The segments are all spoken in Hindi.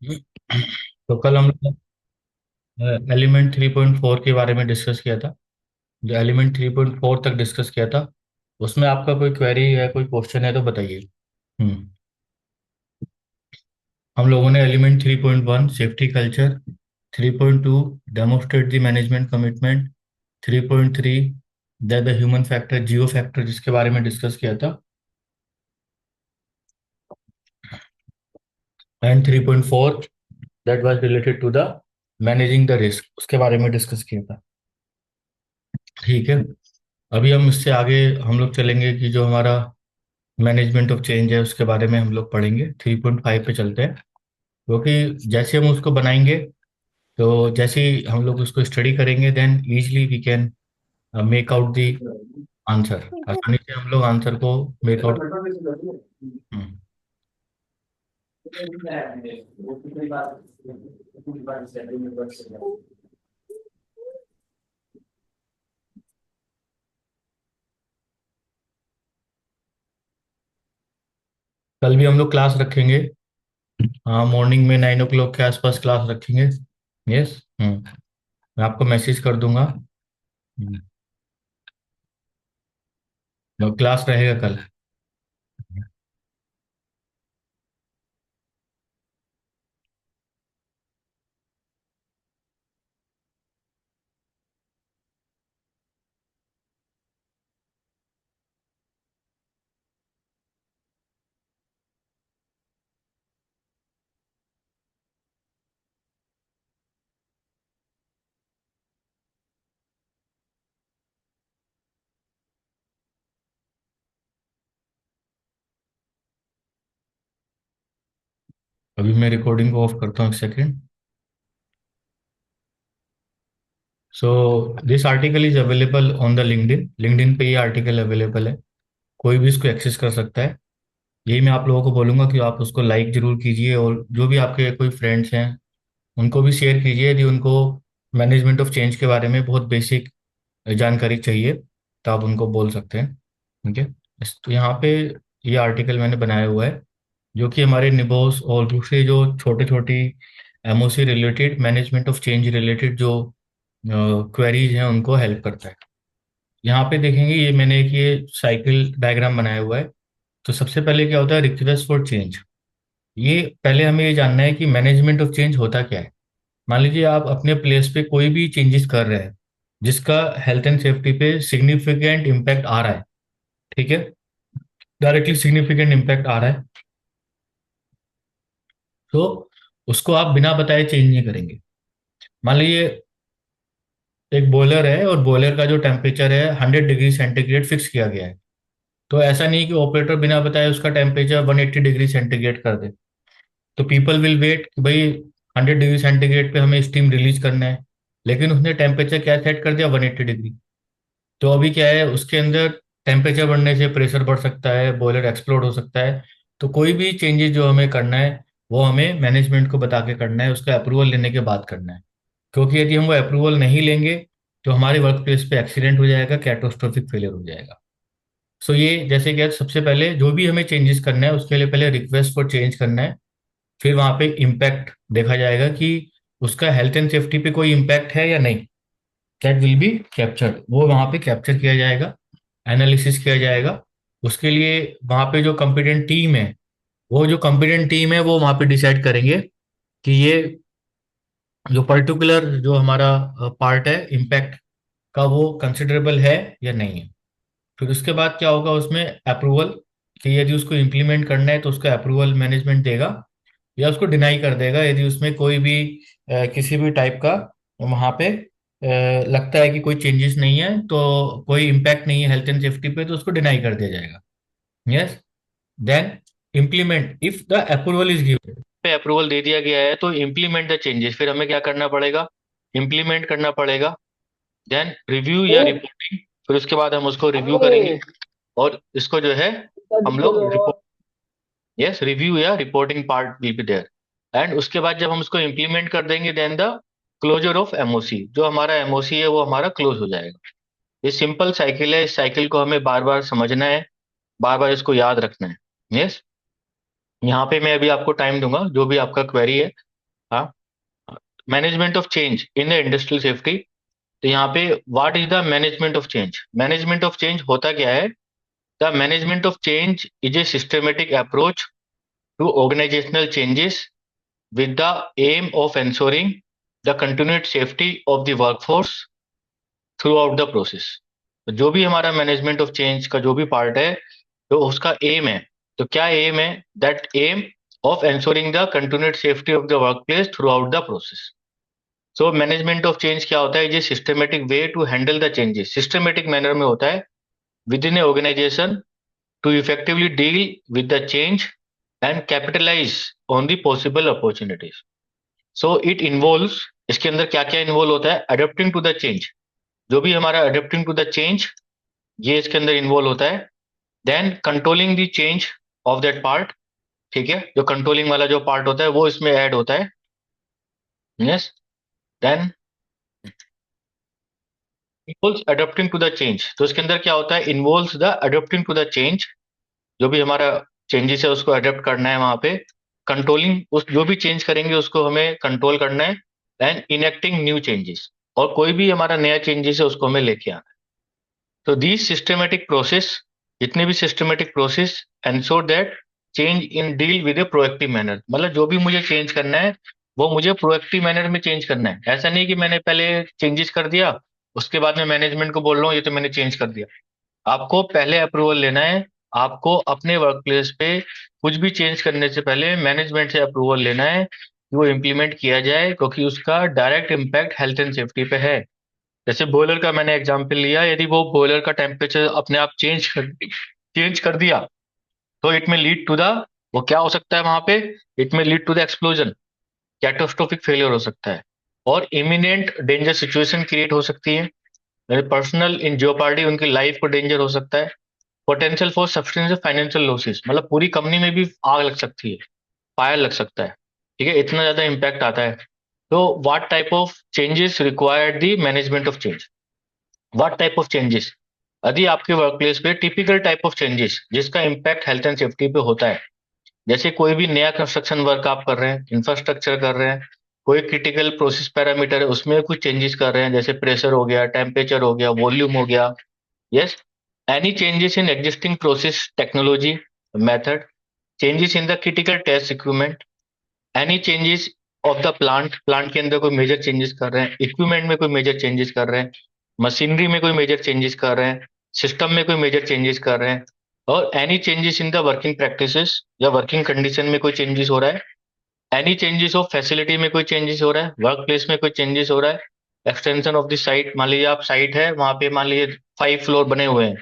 तो कल हम लोग एलिमेंट 3.4 के बारे में डिस्कस किया था। जो एलिमेंट 3.4 तक डिस्कस किया था, उसमें आपका कोई क्वेरी है, कोई क्वेश्चन है तो बताइए। हम्म हम लोगों ने element 3.1 safety culture, 3.2 demonstrate the management commitment, 3.3 the human factor geo factor जिसके बारे में डिस्कस किया था, and 3.4 that was related to the managing the risk, उसके बारे में डिस्कस किया था। ठीक है। अभी हम इससे आगे हम लोग चलेंगे कि जो हमारा मैनेजमेंट ऑफ चेंज है उसके बारे में हम लोग पढ़ेंगे। 3.5 पे चलते हैं, क्योंकि जैसे हम उसको बनाएंगे, तो जैसे ही हम लोग उसको स्टडी करेंगे, then easily we can make out the answer. आसानी से हम लोग आंसर को मेक आउट। कल भी हम लोग क्लास रखेंगे। हाँ, मॉर्निंग में 9 o'clock के आसपास क्लास रखेंगे। यस। मैं आपको मैसेज कर दूंगा। क्लास रहेगा कल। अभी मैं रिकॉर्डिंग को ऑफ करता हूँ, एक second. So this article is available on the LinkedIn. LinkedIn पे ये आर्टिकल अवेलेबल है, कोई भी इसको एक्सेस कर सकता है। यही मैं आप लोगों को बोलूंगा कि आप उसको लाइक जरूर कीजिए, और जो भी आपके कोई फ्रेंड्स हैं उनको भी शेयर कीजिए यदि उनको मैनेजमेंट ऑफ चेंज के बारे में बहुत बेसिक जानकारी चाहिए, तो आप उनको बोल सकते हैं। ठीक है। तो यहाँ पे ये आर्टिकल मैंने बनाया हुआ है, जो कि हमारे निबोस और दूसरे जो छोटे छोटी MOC related, management of change related जो क्वेरीज हैं उनको हेल्प करता है। यहाँ पे देखेंगे, ये मैंने एक ये साइकिल डायग्राम बनाया हुआ है। तो सबसे पहले क्या होता है, रिक्वेस्ट फॉर चेंज। ये पहले हमें ये जानना है कि मैनेजमेंट ऑफ चेंज होता क्या है। मान लीजिए आप अपने प्लेस पे कोई भी चेंजेस कर रहे हैं जिसका हेल्थ एंड सेफ्टी पे सिग्निफिकेंट इम्पैक्ट आ रहा है। ठीक है, डायरेक्टली सिग्निफिकेंट इम्पैक्ट आ रहा है, तो उसको आप बिना बताए चेंज नहीं करेंगे। मान लीजिए एक बॉयलर है और बॉयलर का जो टेम्परेचर है 100 डिग्री सेंटीग्रेड फिक्स किया गया है। तो ऐसा नहीं कि ऑपरेटर बिना बताए उसका टेम्परेचर 180 डिग्री सेंटीग्रेड कर दे। तो पीपल विल वेट कि भाई 100 डिग्री सेंटीग्रेड पे हमें स्टीम रिलीज करना है, लेकिन उसने टेम्परेचर क्या सेट कर दिया, 180 डिग्री। तो अभी क्या है, उसके अंदर टेम्परेचर बढ़ने से प्रेशर बढ़ सकता है, बॉयलर एक्सप्लोड हो सकता है। तो कोई भी चेंजेस जो हमें करना है, वो हमें मैनेजमेंट को बता के करना है, उसका अप्रूवल लेने के बाद करना है। क्योंकि यदि हम वो अप्रूवल नहीं लेंगे, तो हमारे वर्क प्लेस पे एक्सीडेंट हो जाएगा, कैटास्ट्रोफिक फेलियर हो जाएगा। सो ये जैसे कि सबसे पहले जो भी हमें चेंजेस करना है उसके लिए पहले रिक्वेस्ट फॉर चेंज करना है। फिर वहाँ पे इम्पैक्ट देखा जाएगा कि उसका हेल्थ एंड सेफ्टी पे कोई इम्पैक्ट है या नहीं। दैट विल बी कैप्चर्ड, वो वहाँ पे कैप्चर किया जाएगा, एनालिसिस किया जाएगा। उसके लिए वहाँ पे जो कॉम्पिटेंट टीम है, वो जो कॉम्पिटेंट टीम है वो वहाँ पे डिसाइड करेंगे कि ये जो पर्टिकुलर जो हमारा पार्ट है इम्पैक्ट का, वो कंसिडरेबल है या नहीं है। फिर उसके बाद क्या होगा, उसमें अप्रूवल, कि यदि उसको इम्प्लीमेंट करना है तो उसका अप्रूवल मैनेजमेंट देगा या उसको डिनाई कर देगा। यदि उसमें कोई भी किसी भी टाइप का वहाँ पे लगता है कि कोई चेंजेस नहीं है, तो कोई इम्पैक्ट नहीं है हेल्थ एंड सेफ्टी पे, तो उसको डिनाई कर दिया जाएगा। Yes. Then implement if the approval is given, पे अप्रूवल दे दिया गया है तो इम्प्लीमेंट द चेंजेस, फिर हमें क्या करना पड़ेगा, इम्प्लीमेंट करना पड़ेगा। देन रिव्यू या रिपोर्टिंग, फिर उसके बाद हम उसको रिव्यू करेंगे और इसको जो है हम लोग रिपोर्ट, यस, रिव्यू या reporting part will be there. And उसके बाद जब हम उसको इम्प्लीमेंट कर देंगे, then the closure of MOC, जो हमारा एमओसी है वो हमारा क्लोज हो जाएगा। ये सिंपल साइकिल है, इस साइकिल को हमें बार बार समझना है, बार बार इसको याद रखना है। यस। यहाँ पे मैं अभी आपको टाइम दूंगा, जो भी आपका क्वेरी है management of change in the industrial safety. तो यहाँ पे what is the management of change? Management of change होता क्या है? The management of change is a systematic approach to organisational changes with the aim of ensuring the continued safety of the workforce throughout the process। तो जो भी हमारा मैनेजमेंट ऑफ चेंज का जो भी पार्ट है, तो उसका एम है। तो क्या एम है? That aim of ensuring the continued safety of the work place throughout the process. So management of change क्या होता है? ये systematic way to handle the changes, systematic manner में होता है within a organisation to effectively deal with the change and capitalise on the possible opportunities. So it involves, इसके अंदर क्या क्या इन्वॉल्व होता है? अडेप्टिंग टू द चेंज, जो भी हमारा अडेप्टिंग टू द चेंज, ये इसके अंदर इन्वॉल्व होता है। Then controlling the change of that part, ठीक है, जो कंट्रोलिंग वाला जो पार्ट होता है वो इसमें ऐड होता है। Yes. Then involves adapting to the change, तो इसके अंदर क्या होता है? Involves the adapting to the change, जो भी हमारा चेंजेस है उसको अडेप्ट करना है वहां पे। कंट्रोलिंग, उस जो भी चेंज करेंगे उसको हमें कंट्रोल करना है। एंड इनेक्टिंग न्यू चेंजेस, और कोई भी हमारा नया चेंजेस है उसको हमें लेके आना है। तो दीज सिस्टमेटिक प्रोसेस, जितने भी systematic process ensure that change in deal with A proactive manner, मतलब जो भी मुझे चेंज करना है वो मुझे प्रोएक्टिव मैनर में चेंज करना है। ऐसा नहीं कि मैंने पहले चेंजेस कर दिया, उसके बाद में मैनेजमेंट को बोल रहा हूँ ये तो मैंने चेंज कर दिया। आपको पहले अप्रूवल लेना है। आपको अपने वर्क प्लेस पे कुछ भी चेंज करने से पहले मैनेजमेंट से अप्रूवल लेना है कि वो इम्प्लीमेंट किया जाए, क्योंकि उसका direct impact health and safety पे है। जैसे बॉयलर का मैंने एग्जांपल लिया, यदि वो बॉयलर का टेम्परेचर अपने आप चेंज कर दिया तो इट में लीड टू द, वो क्या हो सकता है वहां पे? इट में lead to the explosion, catastrophic failure हो सकता है, और इमिनेंट डेंजर सिचुएशन क्रिएट हो सकती है। पर्सनल इन जियोपार्डी, उनकी लाइफ को डेंजर हो सकता है। Potential for substantial financial losses, मतलब पूरी कंपनी में भी आग लग सकती है, फायर लग सकता है। ठीक है, इतना ज्यादा इम्पैक्ट आता है। तो what type of changes required the management of change? What type of changes? यदि आपके वर्क प्लेस पे टिपिकल टाइप ऑफ चेंजेस जिसका इम्पैक्ट हेल्थ एंड सेफ्टी पे होता है, जैसे कोई भी नया कंस्ट्रक्शन वर्क आप कर रहे हैं, इंफ्रास्ट्रक्चर कर रहे हैं, कोई क्रिटिकल प्रोसेस पैरामीटर है उसमें कुछ चेंजेस कर रहे हैं, जैसे प्रेशर हो गया, टेम्परेचर हो गया, वॉल्यूम हो गया। Yes. Any changes in existing process technology method, changes in the critical test equipment, any changes of the plant, plant के अंदर कोई मेजर चेंजेस कर रहे हैं, इक्विपमेंट में कोई मेजर चेंजेस कर रहे हैं, मशीनरी में कोई मेजर चेंजेस कर रहे हैं, सिस्टम में कोई मेजर चेंजेस कर रहे हैं, और any changes in the working practices या वर्किंग कंडीशन में कोई चेंजेस हो रहा है, एनी चेंजेस ऑफ फैसिलिटी में कोई चेंजेस हो रहा है, वर्क प्लेस में कोई चेंजेस हो रहा है, एक्सटेंशन ऑफ द साइट, मान लीजिए आप साइट है वहां पे, मान लीजिए 5 फ्लोर बने हुए हैं,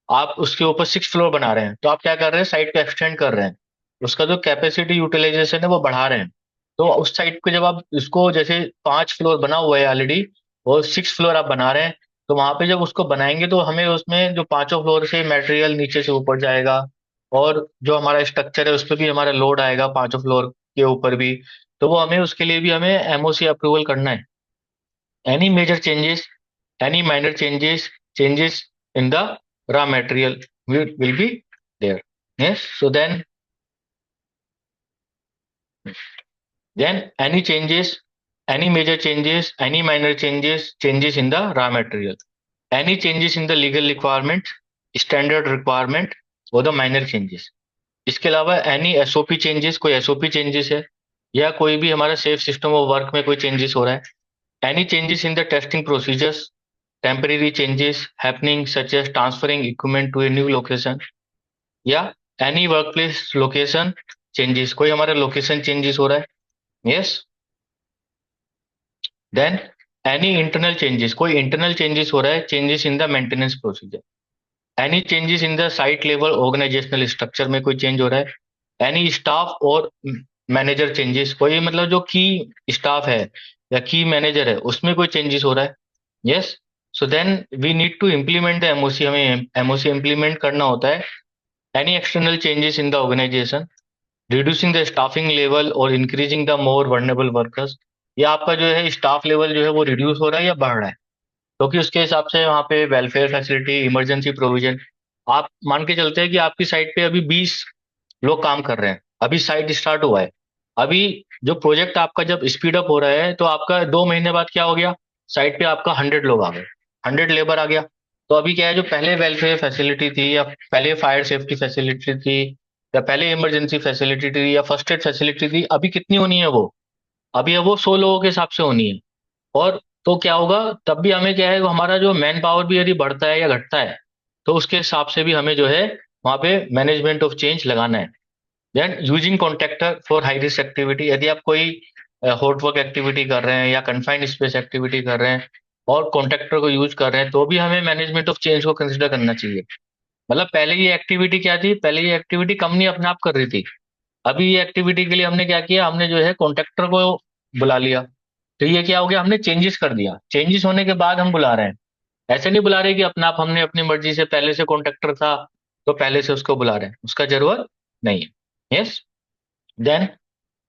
आप उसके ऊपर 6 फ्लोर बना रहे हैं, तो आप क्या कर रहे हैं? साइट को एक्सटेंड कर रहे हैं, उसका जो कैपेसिटी यूटिलाइजेशन है वो बढ़ा रहे हैं। तो उस साइट को जब आप इसको, जैसे 5 फ्लोर बना हुआ है ऑलरेडी और 6 फ्लोर आप बना रहे हैं, तो वहां पे जब उसको बनाएंगे तो हमें उसमें जो पांचों फ्लोर से मटेरियल नीचे से ऊपर जाएगा, और जो हमारा स्ट्रक्चर है उस पर भी हमारा लोड आएगा पांचों फ्लोर के ऊपर भी। तो वो हमें उसके लिए भी हमें एमओसी अप्रूवल करना है। Any major changes, any minor changes in the raw material will be there। Yes, so then any changes, any major changes, any minor changes, changes in the raw material, any changes in the legal requirement, standard requirement, और द माइनर चेंजेस। इसके अलावा एनी एसओपी चेंजेस, कोई एसओपी चेंजेस है, या कोई भी हमारा सेफ सिस्टम ऑफ वर्क में कोई चेंजेस हो रहा है, any changes in the testing procedures, temporary changes happening such as transferring equipment to a new location, या any work place location changes, कोई हमारा लोकेशन चेंजेस हो रहा है। Yes. Then any internal changes, कोई इंटरनल चेंजेस हो रहा है, changes in the maintenance procedure, any changes in the site level organisational structure में कोई चेंज हो रहा है, एनी स्टाफ और मैनेजर चेंजेस, कोई मतलब जो की स्टाफ है या की मैनेजर है उसमें कोई चेंजेस हो रहा है। Yes. So then we need to implement the MOC, हमें एमओसी इम्प्लीमेंट करना होता है। Any external changes in the organisation, reducing the staffing level और increasing the more vulnerable workers, या आपका जो है स्टाफ लेवल जो है वो रिड्यूस हो रहा है या बढ़ रहा है, क्योंकि उसके हिसाब से वहाँ पे वेलफेयर फैसिलिटी, इमरजेंसी प्रोविजन। आप मान के चलते हैं कि आपकी साइट पे अभी 20 लोग काम कर रहे हैं, अभी साइट स्टार्ट हुआ है, अभी जो प्रोजेक्ट आपका जब स्पीड अप हो रहा है तो आपका 2 महीने बाद क्या हो गया, साइट पे आपका 100 लोग आ गए, 100 लेबर आ गया। तो अभी क्या है, जो पहले वेलफेयर फैसिलिटी थी या पहले फायर सेफ्टी फैसिलिटी थी या पहले इमरजेंसी फैसिलिटी थी या फर्स्ट एड फैसिलिटी थी, अभी कितनी होनी है वो, अभी अब वो 100 लोगों के हिसाब से होनी है। और तो क्या होगा, तब भी हमें क्या है, वो हमारा जो मैन पावर भी यदि बढ़ता है या घटता है तो उसके हिसाब से भी हमें जो है वहां पे मैनेजमेंट ऑफ चेंज लगाना है। Then using contractor for high risk activity, यदि आप कोई हॉट वर्क एक्टिविटी कर रहे हैं या कन्फाइंड स्पेस एक्टिविटी कर रहे हैं और कॉन्ट्रैक्टर को यूज कर रहे हैं, तो भी हमें मैनेजमेंट ऑफ चेंज को कंसिडर करना चाहिए। मतलब पहले ये एक्टिविटी क्या थी, पहले ये एक्टिविटी कंपनी अपने आप कर रही थी, अभी ये एक्टिविटी के लिए हमने क्या किया, हमने जो है कॉन्ट्रैक्टर को बुला लिया। तो ये क्या हो गया, हमने चेंजेस कर दिया, चेंजेस होने के बाद हम बुला रहे हैं। ऐसे नहीं बुला रहे कि अपना आप हमने अपनी मर्जी से, पहले से कॉन्ट्रैक्टर था तो पहले से उसको बुला रहे हैं, उसका जरूरत नहीं है। Yes. Then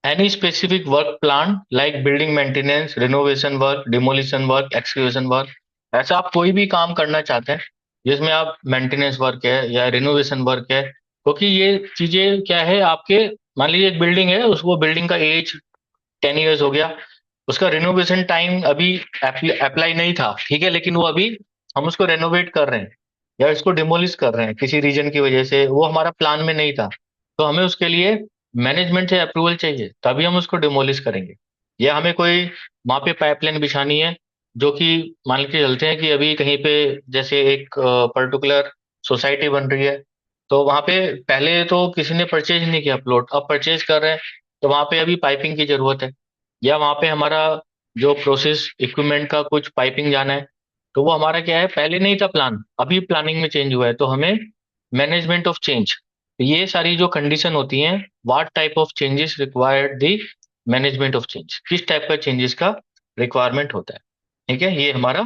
any specific work plan like building maintenance, renovation work, demolition work, execution work, ऐसा आप कोई भी काम करना चाहते हैं जिसमें आप मेंटेनेंस वर्क है या रिनोवेशन वर्क है, क्योंकि ये चीजें क्या है आपके, मान लीजिए एक बिल्डिंग है, उसको बिल्डिंग का एज 10 ईयर्स हो गया, उसका रिनोवेशन टाइम अभी अप्लाई नहीं था, ठीक है, लेकिन वो अभी हम उसको रेनोवेट कर रहे हैं या इसको डिमोलिश कर रहे हैं किसी रीजन की वजह से, वो हमारा प्लान में नहीं था, तो हमें उसके लिए मैनेजमेंट से अप्रूवल चाहिए, तभी हम उसको डिमोलिश करेंगे। या हमें कोई वहां पे पाइपलाइन बिछानी है, जो कि मान के चलते हैं कि अभी कहीं पे जैसे एक पर्टिकुलर सोसाइटी बन रही है, तो वहां पे पहले तो किसी ने परचेज नहीं किया प्लॉट, अब परचेज कर रहे हैं, तो वहां पे अभी पाइपिंग की जरूरत है, या वहां पे हमारा जो प्रोसेस इक्विपमेंट का कुछ पाइपिंग जाना है, तो वो हमारा क्या है, पहले नहीं था प्लान, अभी प्लानिंग में चेंज हुआ है, तो हमें मैनेजमेंट ऑफ चेंज, ये सारी जो कंडीशन होती हैं, what type of changes required the management of change, किस टाइप का चेंजेस का रिक्वायरमेंट होता है, ठीक है, ये हमारा